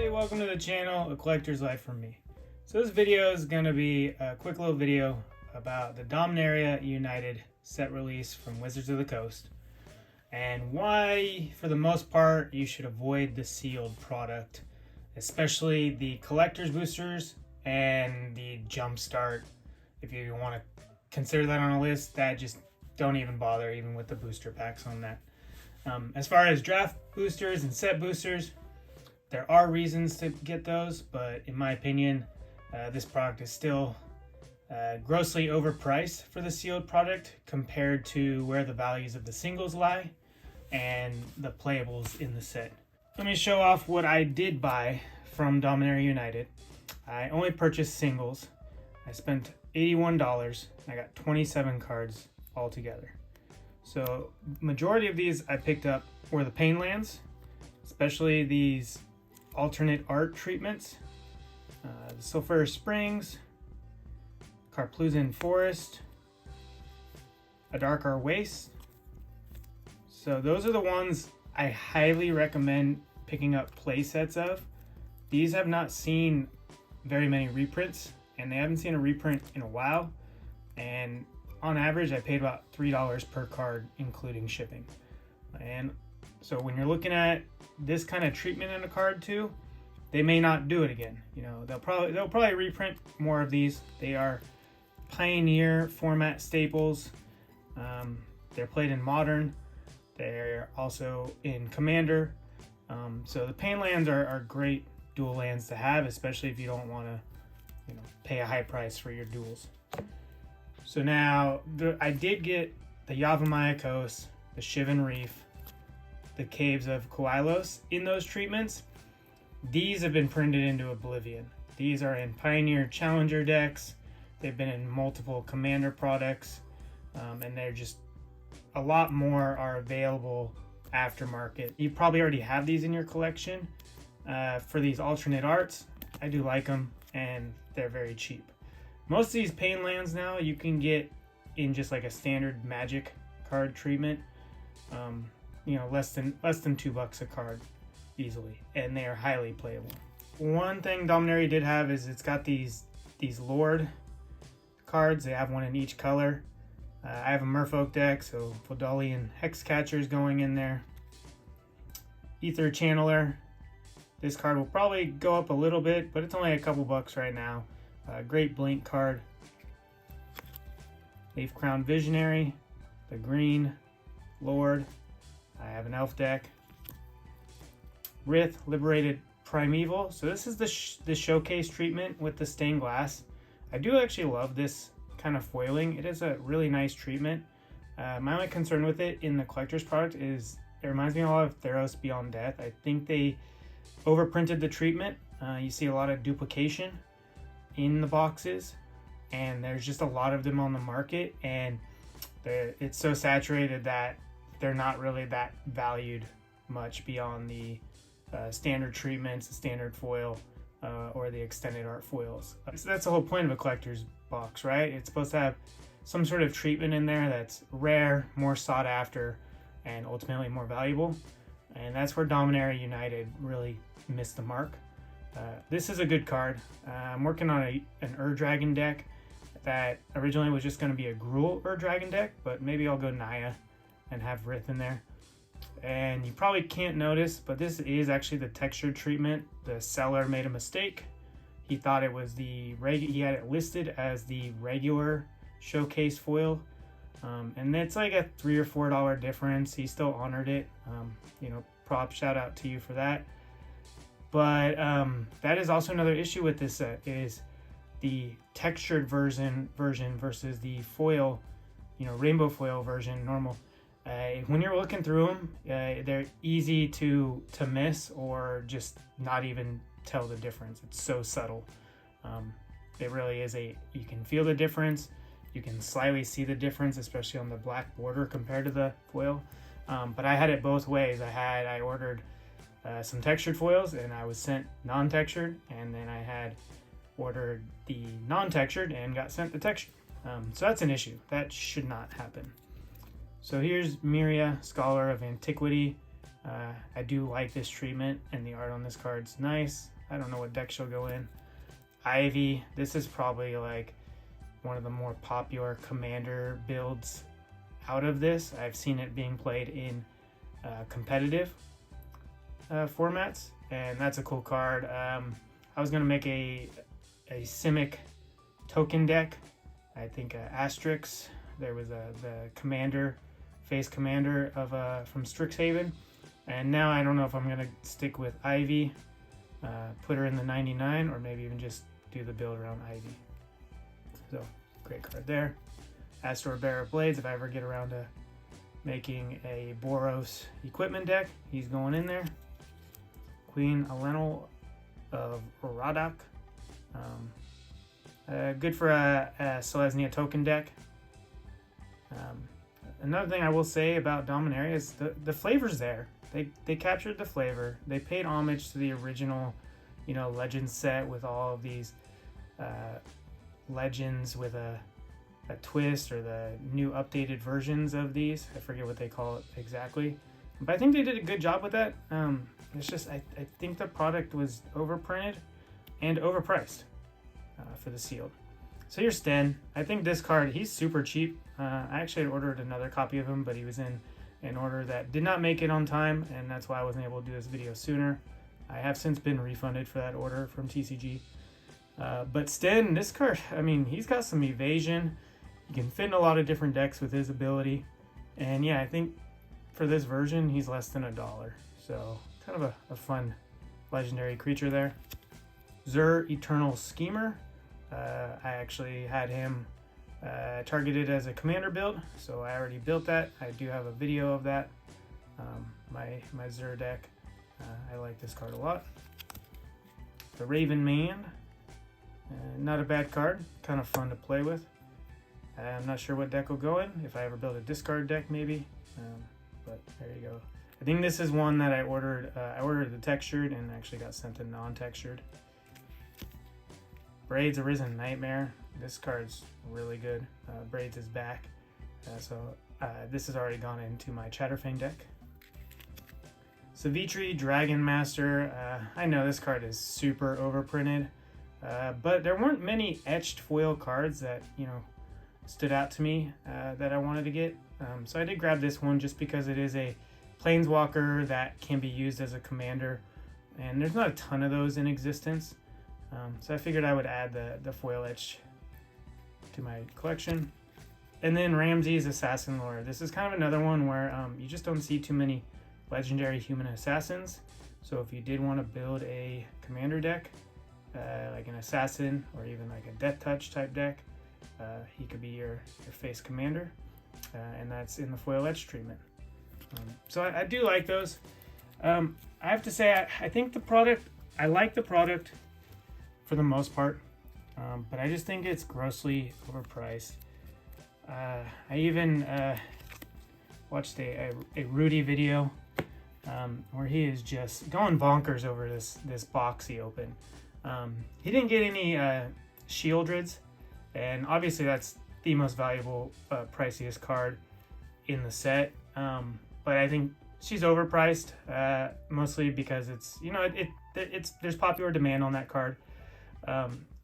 Hey, welcome to the channel, A Collector's Life from me. So this video is going to be a quick little video about the Dominaria United set release from Wizards of the Coast and why, for the most part, you should avoid the sealed product, especially the collector's boosters and the jumpstart. If you want to consider that on a list, that just don't even bother, even with the booster packs on that. As far as draft boosters and set boosters, there are reasons to get those, but in my opinion, this product is still grossly overpriced for the sealed product compared to where the values of the singles lie and the playables in the set. Let me show off what I did buy from Dominaria United. I only purchased singles. I spent $81. I got 27 cards altogether. So majority of these I picked up were the pain lands, especially these alternate art treatments, the Sulphur Springs, Carplusan Forest, a Darkar Waste. So those are the ones I highly recommend picking up play sets of. These have not seen very many reprints, and they haven't seen a reprint in a while, and on average I paid about $3 per card including shipping. And so when you're looking at this kind of treatment in a card too, they may not do it again. You know, they'll probably reprint more of these. They are Pioneer format staples. They're played in Modern. They're also in Commander. So the pain lands are great dual lands to have, especially if you don't want to, pay a high price for your duels. So now I did get the Yavimaya Coast, the Shivan Reef, the Caves of Koilos in those treatments. These have been printed into oblivion. These are in Pioneer Challenger decks. They've been in multiple Commander products, and they're just a lot more are available aftermarket. You probably already have these in your collection. For these alternate arts, I do like them, and they're very cheap. Most of these pain lands now you can get in just like a standard Magic card treatment. Less than $2 a card easily, and they are highly playable. One thing Dominaria did have is it's got these Lord cards. They have one in each color. I have a Merfolk deck, so Vodalian Hexcatcher's going in there. Ether Channeler. This card will probably go up a little bit, but it's only a couple bucks right now. Great Blink card. Leaf Crown Visionary. The green Lord. I have an elf deck. Rith Liberated Primeval. So this is the showcase treatment with the stained glass. I do actually love this kind of foiling. It is a really nice treatment. My only concern with it in the collector's product is it reminds me a lot of Theros Beyond Death. I think they overprinted the treatment. You see a lot of duplication in the boxes, and there's just a lot of them on the market, and it's so saturated that they're not really that valued much beyond the standard treatments, the standard foil, or the extended art foils. So that's the whole point of a collector's box, right? It's supposed to have some sort of treatment in there that's rare, more sought after, and ultimately more valuable. And that's where Dominaria United really missed the mark. This is a good card. I'm working on an Ur-Dragon deck that originally was just going to be a Gruul Ur-Dragon deck, but maybe I'll go Naya and have Rith in there. And you probably can't notice, but this is actually the textured treatment. The seller made a mistake. He thought it was he had it listed as the regular showcase foil, and it's like a $3 or $4 difference. He still honored it. Prop shout out to you for that. But that is also another issue with this set is the textured version versus the foil, rainbow foil version, normal. When you're looking through them, they're easy to miss or just not even tell the difference. It's so subtle. It really is you can feel the difference. You can slightly see the difference, especially on the black border compared to the foil. But I had it both ways. I ordered some textured foils, and I was sent non-textured, and then I had ordered the non-textured and got sent the textured. So that's an issue. That should not happen. So here's Miria, Scholar of Antiquity. I do like this treatment, and the art on this card's nice. I don't know what deck she'll go in. Ivy, this is probably like one of the more popular commander builds out of this. I've seen it being played in competitive formats, and that's a cool card. I was gonna make a Simic token deck. I think Asterix. There was the commander, face commander of from Strixhaven, and now I don't know if I'm gonna stick with Ivy, put her in the 99, or maybe even just do the build around Ivy. So great card there. Astor Bearer of Blades, if I ever get around to making a Boros equipment deck, he's going in there. Queen Alenel of Radak. Good for a Selesnya token deck. Another thing I will say about Dominaria is the flavor's there. They captured the flavor. They paid homage to the original, Legends set with all of these Legends with a twist, or the new updated versions of these. I forget what they call it exactly, but I think they did a good job with that. It's just I think the product was overprinted and overpriced for the sealed. So here's Sten. I think this card, he's super cheap. I actually had ordered another copy of him, but he was in an order that did not make it on time, and that's why I wasn't able to do this video sooner. I have since been refunded for that order from TCG. But Sten, this card, I mean, he's got some evasion. You can fit in a lot of different decks with his ability. And yeah, I think for this version, he's less than $1. So kind of a fun legendary creature there. Zur Eternal Schemer. I actually had him targeted as a commander build, so I already built that. I do have a video of that. My Zur deck. I like this card a lot. The Raven Man. Not a bad card. Kind of fun to play with. I'm not sure what deck will go in. If I ever build a discard deck, maybe. But there you go. I think this is one that I ordered. I ordered the textured and actually got sent a non-textured. Braids Arisen Nightmare. This card's really good. Braids is back. So this has already gone into my Chatterfang deck. Savitri Dragon Master. I know this card is super overprinted. But there weren't many etched foil cards that, stood out to me that I wanted to get. So I did grab this one just because it is a planeswalker that can be used as a commander. And there's not a ton of those in existence. So I figured I would add the foil etch to my collection. And then Ramses Assassin Lore. This is kind of another one where you just don't see too many legendary human assassins. So if you did want to build a commander deck, like an assassin or even like a death touch type deck, he could be your face commander, and that's in the foil edge treatment. So I do like those. I have to say I think the product, I like the product for the most part, but I just think it's grossly overpriced. I even watched a Rudy video where he is just going bonkers over this box he opened. He didn't get any Shieldreds, and obviously that's the most valuable, priciest card in the set. But I think she's overpriced, mostly because it's, there's popular demand on that card.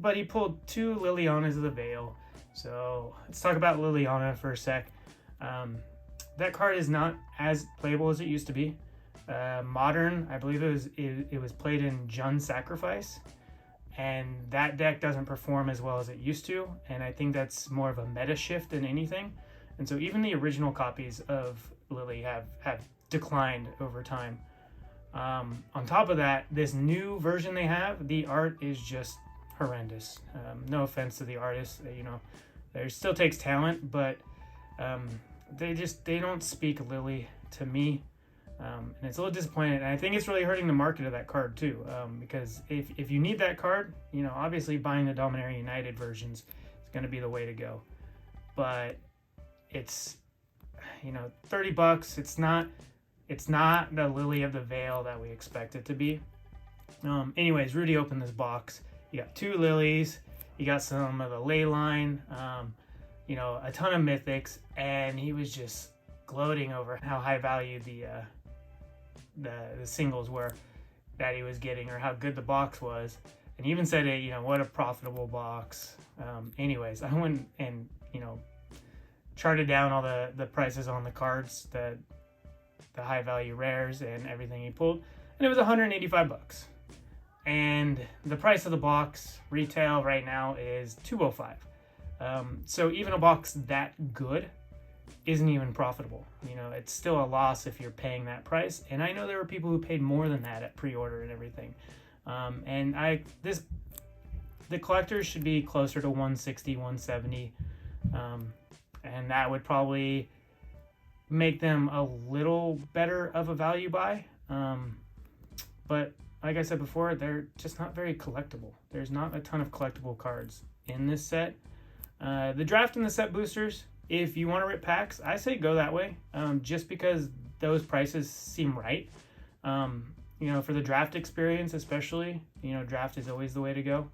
But he pulled 2 Lilianas of the Veil. So let's talk about Liliana for a sec. That card is not as playable as it used to be. Modern, I believe it was played in Jund Sacrifice, and that deck doesn't perform as well as it used to, and I think that's more of a meta shift than anything. And so even the original copies of Lily have declined over time. On top of that, this new version they have, the art is just horrendous. No offense to the artist, there still takes talent, but they don't speak Lily to me. And it's a little disappointing, and I think it's really hurting the market of that card too, because if you need that card, obviously buying the Dominaria United versions is going to be the way to go. But it's, $30. It's not the Lily of the Veil that we expect it to be. Anyways, Rudy opened this box. You got 2 Lilies, you got some of the ley line, a ton of mythics, and he was just gloating over how high value the singles were. that he was getting or how good the box was. And he even said, hey, you know, what a profitable box. Anyways, I went and, you know, charted down all the prices on the cards, the high value rares and everything he pulled, and it was 185 bucks. And the price of the box retail right now is 205. So even a box that good isn't even profitable. You know, it's still a loss if you're paying that price. And I know there were people who paid more than that at pre-order and everything. And the collectors should be closer to 160, 170. And that would probably make them a little better of a value buy. But like I said before, they're just not very collectible. There's not a ton of collectible cards in this set. The draft and the set boosters, if you want to rip packs, I say go that way, just because those prices seem right. You know, for the draft experience especially, you know, draft is always the way to go.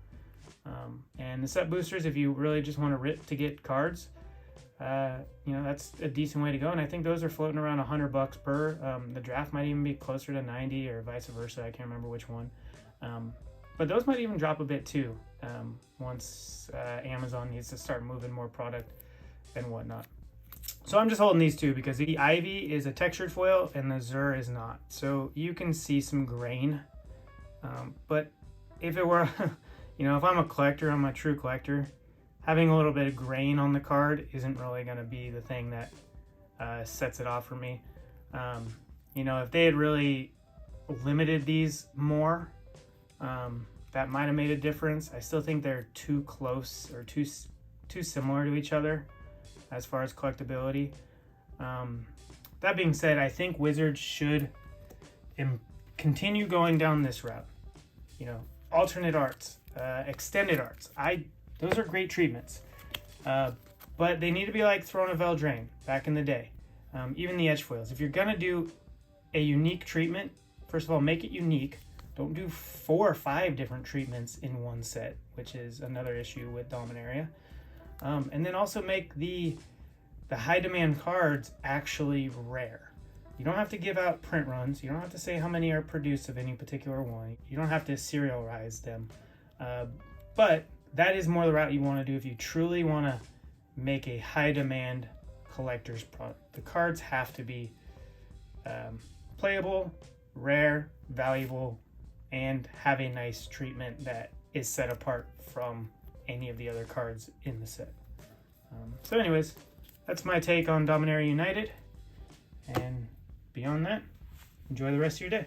And the set boosters, if you really just want to rip to get cards, you know, that's a decent way to go. And I think those are floating around $100 per. The draft might even be closer to 90 or vice versa. I can't remember which one. But those might even drop a bit too, once Amazon needs to start moving more product and whatnot. So I'm just holding these two because the Ivy is a textured foil and the Zur is not. So you can see some grain. But if it were, you know, if I'm a collector, I'm a true collector, having a little bit of grain on the card isn't really going to be the thing that sets it off for me. You know, if they had really limited these more, that might have made a difference. I still think they're too close or too similar to each other as far as collectability. That being said, I think Wizards should continue going down this route. You know, alternate arts, extended arts. Those are great treatments. But they need to be like Throne of Eldraine back in the day. Even the edge foils. If you're going to do a unique treatment, first of all, make it unique. Don't do 4 or 5 different treatments in one set, which is another issue with Dominaria. And then also make the high demand cards actually rare. You don't have to give out print runs. You don't have to say how many are produced of any particular one. You don't have to serialize them. But that is more the route you want to do if you truly want to make a high demand collector's product. The cards have to be playable, rare, valuable, and have a nice treatment that is set apart from any of the other cards in the set. So anyways, that's my take on Dominaria United. And beyond that, enjoy the rest of your day.